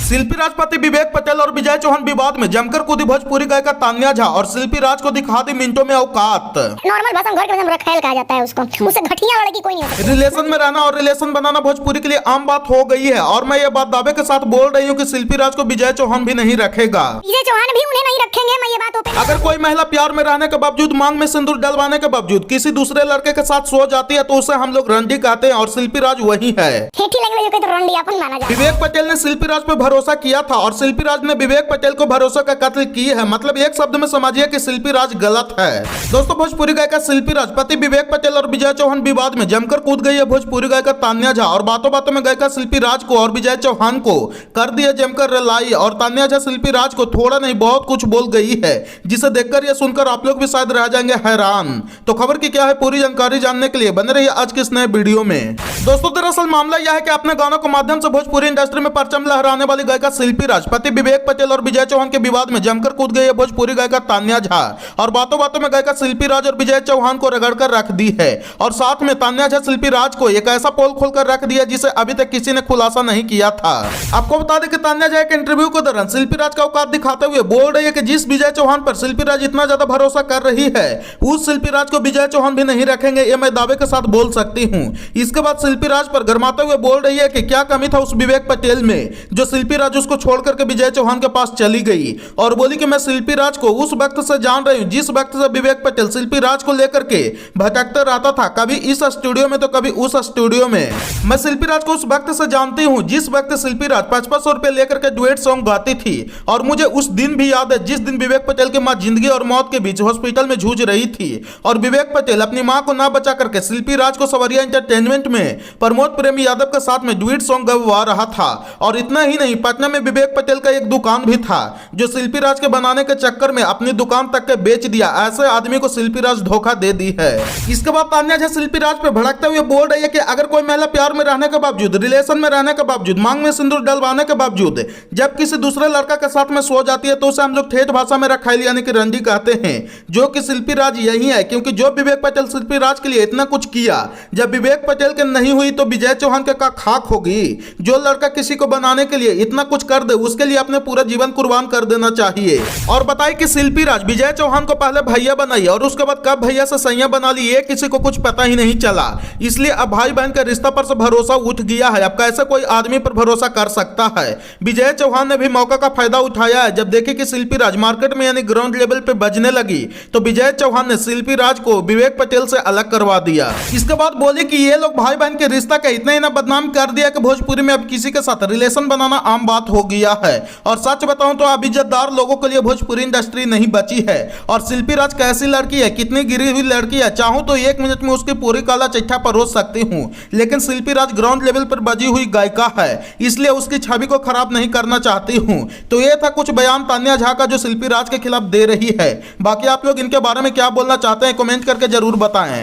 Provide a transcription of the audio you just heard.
शिल्पी राजपति विवेक पटेल और विजय चौहान विवाद में जमकर कूदी भोजपुरी गायिका तान्या झा और शिल्पी राज को दिखा दी मिनटों में औकात। नॉर्मल भाषा में घर के रखेल कहा जाता है उसको, उससे घटिया लड़की कोई नहीं होती। रिलेशन में रहना और रिलेशन बनाना भोजपुरी के लिए आम बात हो गई है और मैं ये बात दावे के साथ बोल रही हूँ कि शिल्पी राज को विजय चौहान भी नहीं रखेगा। विजय चौहान भी उन्हें नहीं रखेंगे, मैं ये बात ओपन। अगर कोई महिला प्यार में रहने के बावजूद, मांग में सिंदूर डलवाने के बावजूद किसी दूसरे लड़के के साथ सो जाती है तो उसे हम लोग रंडी कहते हैं और शिल्पी राज वही है। ठेठी लैंग्वेज को तो रंडी अपन माना जाता है। विवेक पटेल ने शिल्पी राज पे भरोसा किया था और शिल्पी राज ने विवेक पटेल को भरोसा का कत्ल की है। मतलब एक शब्द में समझिए कि शिल्पी राज गलत है। दोस्तों, भोजपुरी गायिका शिल्पी राज पति विवेक पटेल और विजय चौहान विवाद में जमकर कूद गई है भोजपुरी गायिका तान्या झा और बातों बातों में गायिका शिल्पी राज को और विजय चौहान को कर दिया जमकर रिलाई। और तान्या झा शिल्पी राज को थोड़ा नहीं बहुत कुछ बोल गई है, जिसे देखकर या सुनकर आप लोग भी शायद रह जाएंगे हैरान। तो खबर की क्या है पूरी जानकारी जानने के लिए बने रहिए आज के इस नए वीडियो में। दोस्तों, दरअसल मामला यह है कि अपने गानों के माध्यम से भोजपुरी इंडस्ट्री में परचम लहराने वाली गायिका शिल्पी राज पति विवेक पटेल और विजय चौहान के विवाद में जमकर कूद गई है भोजपुरी गायिका तान्या झा और बातों बातों में गायिका शिल्पी राज और विजय चौहान को रगड़ कर रख दी है। और साथ में तान्या झा शिल्पी राज को एक ऐसा पोल खोलकर रख दिया जिसे अभी तक किसी ने खुलासा नहीं किया था। आपको बता दें कि तान्या झा एक इंटरव्यू के दौरान शिल्पी राज का औकात दिखाते हुए बोल रही है कि जिस विजय चौहान पर शिल्पी राज इतना ज्यादा भरोसा कर रही है, उस शिल्पी राज को विजय चौहान भी नहीं रखेंगे, ये मैं दावे के साथ बोल सकती हूँ। इसके बाद शिल्पी राज पर गरमाते हुए बोल रही है कि क्या कमी था उस विवेक पटेल में जो शिल्पी राज उसको छोड़ करके विजय चौहान के पास चली गई। और बोली कि मैं शिल्पी राज को उस वक्त से जान रही हूँ जिस वक्त से विवेक पटेल शिल्पी राज को लेकर के भटकते रहता था, कभी इस स्टूडियो में तो कभी उस स्टूडियो में। मैं शिल्पी राज को उस वक्त से जानती हूँ जिस वक्त शिल्पी राज 5500 रुपए लेकर के डुएट सॉन्ग गाती थी। और मुझे उस दिन भी याद है जिस दिन विवेक पटेल की मां जिंदगी और मौत के बीच हॉस्पिटल में जूझ रही थी और विवेक पटेल अपनी मां को ना बचा करके शिल्पी राज को सवरिया एंटरटेनमेंट में प्रमोद प्रेमी यादव के साथ में डुएट सॉन्ग गवा रहा था। और इतना ही नहीं, पटना में विवेक पटेल का एक दुकान भी था जो शिल्पी राज के बनाने के चक्कर में अपनी दुकान तक के बेच दिया। ऐसे आदमी को शिल्पी राज धोखा दे दी है। इसके बाद तान्या झा शिल्पी राज पे भड़कते हुए बोल रही है कि अगर कोई महिला प्यार में रहने के बावजूद, रिलेशन में रहने के बावजूद, मांग में सिंदूर डलवाने के बावजूद जब किसी दूसरे लड़का के साथ में सो जाती है तो उसे हम लोग ठेठ भाषा में रखाइल यानी कि रंडी कहते हैं, जो कि शिल्पी राज यही है। क्योंकि जो विवेक पटेल शिल्पी राज के लिए इतना कुछ किया, जब विवेक पटेल के नहीं हुई तो विजय चौहान के का खाक होगी। जो लड़का किसी को बनाने के लिए इतना कुछ कर दे उसके लिए अपने पूरा जीवन कुर्बान कर देना चाहिए। और बताइए कि शिल्पी राज विजय चौहान को पहले भैया बनाई और उसके बाद कब भैया से सैया बना ली, ये किसी को कुछ पता ही नहीं चला। इसलिए अब भाई बहन के रिश्ता पर से भरोसा उठ गया है। अब कैसे कोई आदमी पर भरोसा कर सकता है। विजय चौहान ने भी मौका का फायदा उठाया है। जब देखे कि शिल्पी राज मार्केट में यानी ग्राउंड लेवल पे बजने लगी तो विजय चौहान ने शिल्पी राज को विवेक पटेल से अलग करवा दिया। इसके बाद बोले कि ये लोग भाई बहन के रिश्ता का इतना ही ना बदनाम कर दिया कि भोजपुरी में अब किसी के साथ रिलेशन बनाना आम बात हो गया है। और सच बताऊं तो अब इज्जतदार लोगों के लिए भोजपुरी इंडस्ट्री नहीं बची है। और शिल्पी राज कैसी लड़की है, कितनी गिरी हुई लड़की है, चाहूं तो 1 मिनट में उसकी पूरी काला चिट्ठा परोस सकती हूं। लेकिन शिल्पी राज ग्राउंड लेवल पर बजी हुई गायिका है, इसलिए उसकी छवि को खराब नहीं करना चाहती हूं। तो ये था कुछ बयान तान्या झा का जो शिल्पी राज के खिलाफ दे रही है। बाकी आप लोग इनके बारे में क्या बोलना चाहते हैं कमेंट करके जरूर बताएं।